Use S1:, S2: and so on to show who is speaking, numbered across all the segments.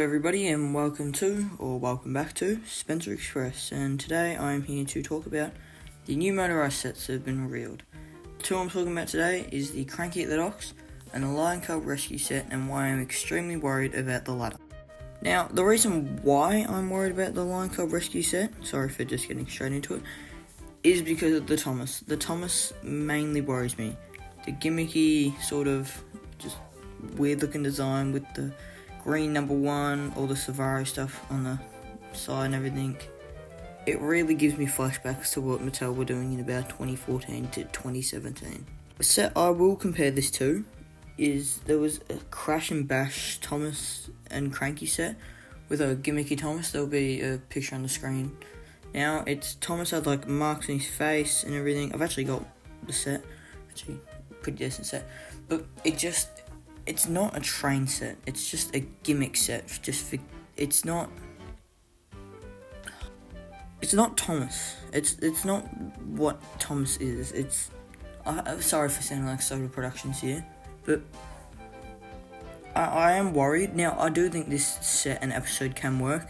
S1: everybody, and welcome back to Spencer Express, and today I'm here to talk about the new motorised sets that have been revealed. The two I'm talking about today is the Cranky at the Docks and the Lion Cub Rescue set, and why I'm extremely worried about the latter. Now, the reason why I'm worried about the Lion Cub Rescue set, sorry for just getting straight into it, is because of the Thomas. The Thomas mainly worries me. The gimmicky, sort of, just weird looking design with the green number 1, all the Savaro stuff on the side and everything. It really gives me flashbacks to what Mattel were doing in about 2014 to 2017. The set I will compare this to is there was a Crash and Bash Thomas and Cranky set with a gimmicky Thomas. There'll be a picture on the screen. Now, it's Thomas had like marks on his face and everything. I've actually got the set, actually pretty decent set, but it's not a train set. It's just a gimmick set. It's not Thomas. It's not what Thomas is. I'm sorry for sounding like Soda Productions here, but I am worried. Now, I do think this set and episode can work.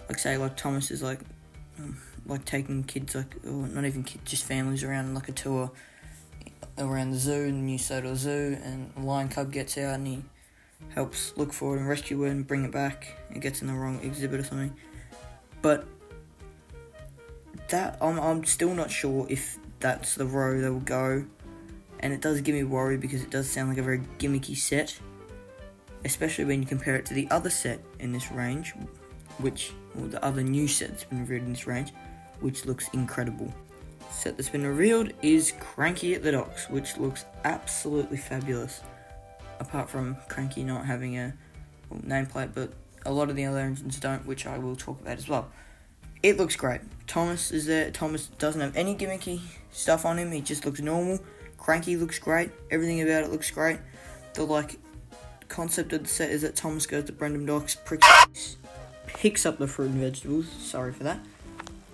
S1: Like, say, like Thomas is like taking kids, or not even kids, just families around like a tour around the zoo, the new Soda Zoo, and Lion Cub gets out and he helps look for it and rescue it and bring it back. It gets in the wrong exhibit or something. But that I'm still not sure if that's the road they will go, and it does give me worry because it does sound like a very gimmicky set, especially when you compare it to the other set in this range, the other new set that's been revealed in this range, which looks incredible. Set that's been revealed is Cranky at the Docks, which looks absolutely fabulous. Apart from Cranky not having a nameplate, but a lot of the other engines don't, which I will talk about as well. It looks great. Thomas is there. Thomas doesn't have any gimmicky stuff on him. He just looks normal. Cranky looks great. Everything about it looks great. The concept of the set is that Thomas goes to Brendam Docks, picks up the fruit and vegetables. Sorry for that.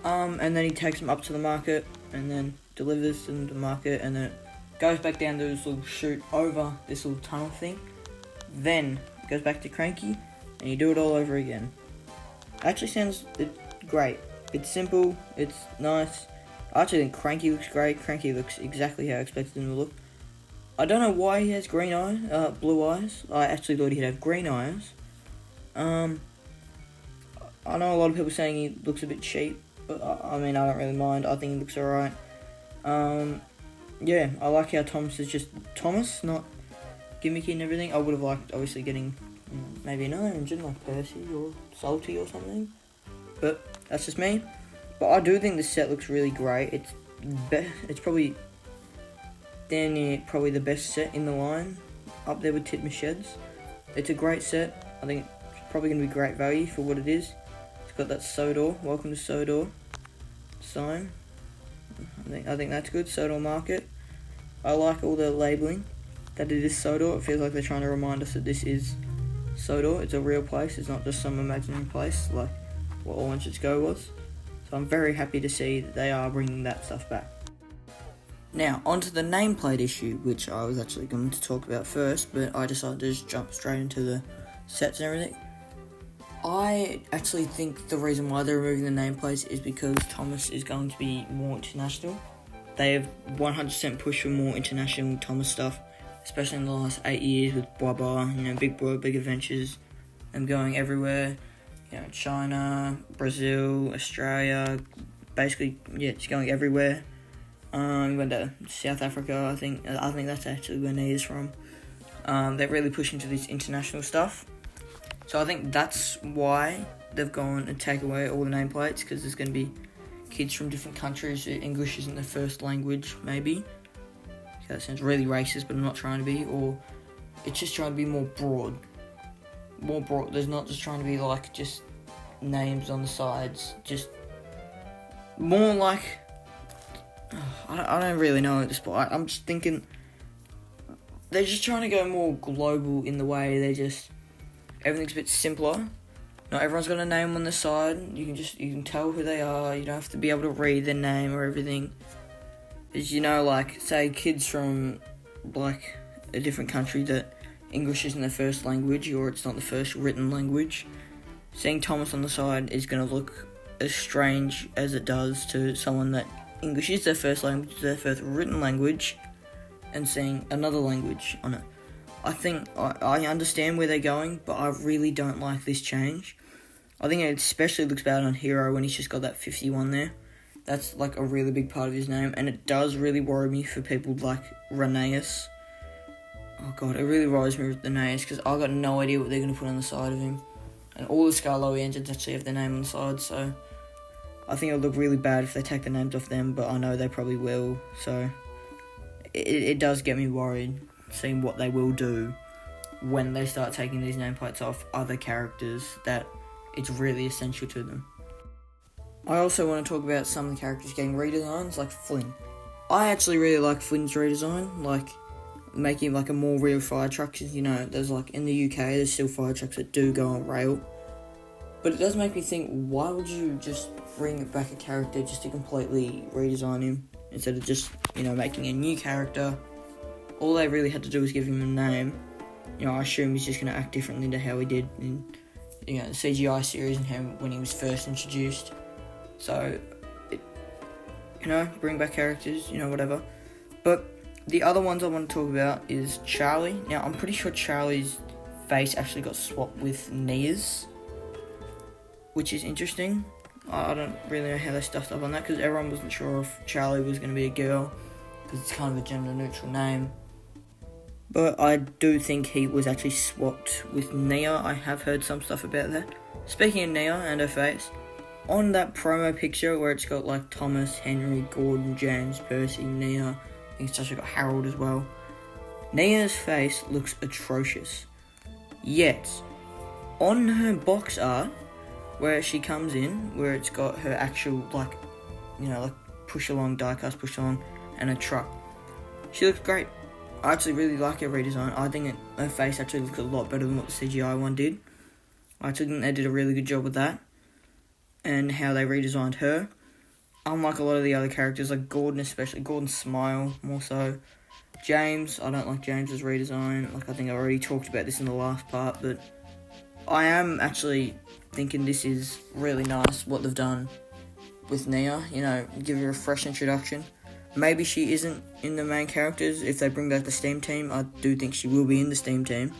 S1: And then he takes them up to the market and then delivers them to the market, and then it goes back down to this little chute over this little tunnel thing. Then it goes back to Cranky and you do it all over again. Actually sounds great. It's simple, it's nice. I actually think Cranky looks great. Cranky looks exactly how I expected him to look. I don't know why he has blue eyes. I actually thought he'd have green eyes. I know a lot of people saying he looks a bit cheap, but I mean, I don't really mind. I think he looks alright. Yeah, I like how Thomas is just Thomas, not gimmicky and everything. I would have liked, obviously, getting maybe another engine like Percy or Salty or something, but that's just me. But I do think the set looks really great. It's probably probably the best set in the line, up there with Titmus Sheds. It's a great set. I think it's probably going to be great value for what it is. It's got that Sodor, welcome to Sodor sign. I think that's good. Sodor Market. I like all the labelling that it is Sodor. It feels like they're trying to remind us that this is Sodor. It's a real place. It's not just some imaginary place like what All Engines Go was. So I'm very happy to see that they are bringing that stuff back. Now, onto the nameplate issue, which I was actually going to talk about first, but I decided to just jump straight into the sets and everything. I actually think the reason why they're removing the nameplates is because Thomas is going to be more international. They have 100% pushed for more international Thomas stuff, especially in the last 8 years with Baba, Big Bro, Big Adventures, them going everywhere. China, Brazil, Australia, basically, it's going everywhere. He went to South Africa, I think that's actually where he is from. They're really pushing to this international stuff. So I think that's why they've gone and take away all the nameplates, because there's going to be kids from different countries. English isn't their first language, maybe. So that sounds really racist, but I'm not trying to be. Or it's just trying to be more broad. More broad. There's not just trying to be like just names on the sides. Just more like... I don't really know at this point. I'm just thinking they're just trying to go more global in the way everything's a bit simpler. Not everyone's got a name on the side. You can tell who they are. You don't have to be able to read their name or everything. As say kids from a different country that English isn't their first language, or it's not the first written language, seeing Thomas on the side is going to look as strange as it does to someone that English is their first language, their first written language, and seeing another language on it. I think I understand where they're going, but I really don't like this change. I think it especially looks bad on Hero when he's just got that 51 there. That's like a really big part of his name, and it does really worry me for people like Rheneas. Oh god, it really worries me with Rheneas because I got no idea what they're going to put on the side of him. And all the Scarlowy engines actually have their name on the side, so I think it'll look really bad if they take the names off them, but I know they probably will, so it does get me worried seeing what they will do when they start taking these nameplates off other characters that it's really essential to them. I also want to talk about some of the characters getting redesigns, like Flynn. I actually really like Flynn's redesign, like making like a more real fire truck, because you know, there's like in the UK, there's still fire trucks that do go on rail. But it does make me think, why would you just bring back a character just to completely redesign him, instead of just, you know, making a new character? All they really had to do was give him a name. You know, I assume he's just going to act differently to how he did in, you know, the CGI series and how when he was first introduced. So, you know, bring back characters, you know, whatever. But the other ones I want to talk about is Charlie. Now, I'm pretty sure Charlie's face actually got swapped with Nia's, which is interesting. I don't really know how they stuffed up on that, because everyone wasn't sure if Charlie was going to be a girl, because it's kind of a gender-neutral name. But I do think he was actually swapped with Nia. I have heard some stuff about that. Speaking of Nia and her face, on that promo picture where it's got like Thomas, Henry, Gordon, James, Percy, Nia, I think it's actually got Harold as well. Nia's face looks atrocious. Yet, on her box art, where she comes in, where it's got her actual, like, you know, like push-along, die-cast push-along, and a truck, she looks great. I actually really like her redesign. I think her face actually looks a lot better than what the CGI one did. I actually think they did a really good job with that, and how they redesigned her. Unlike a lot of the other characters, like Gordon especially, Gordon's smile more so. James, I don't like James's redesign. Like, I think I already talked about this in the last part, but I am actually thinking this is really nice what they've done with Nia. You know, give her a fresh introduction. Maybe she isn't in the main characters. If they bring back the Steam team, I do think she will be in the Steam team.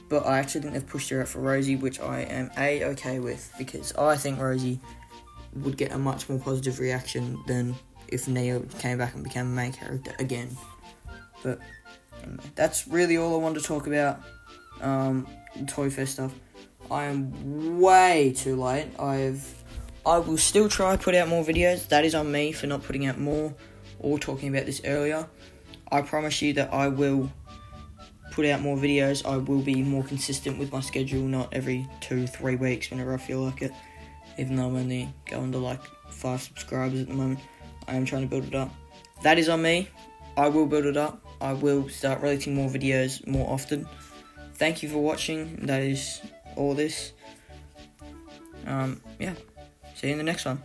S1: But I actually think they've pushed her out for Rosie, which I am A-okay with, because I think Rosie would get a much more positive reaction than if Nia came back and became a main character again. But anyway, that's really all I wanted to talk about. Toy Fair stuff. I am way too late. I will still try to put out more videos. That is on me for not putting out more or talking about this earlier. I promise you that I will put out more videos. I will be more consistent with my schedule, not every 2-3 weeks whenever I feel like it. Even though I'm only going to like 5 subscribers at the moment, I am trying to build it up. That is on me. I will build it up. I will start releasing more videos more often. Thank you for watching. That is all this. Yeah. See you in the next one.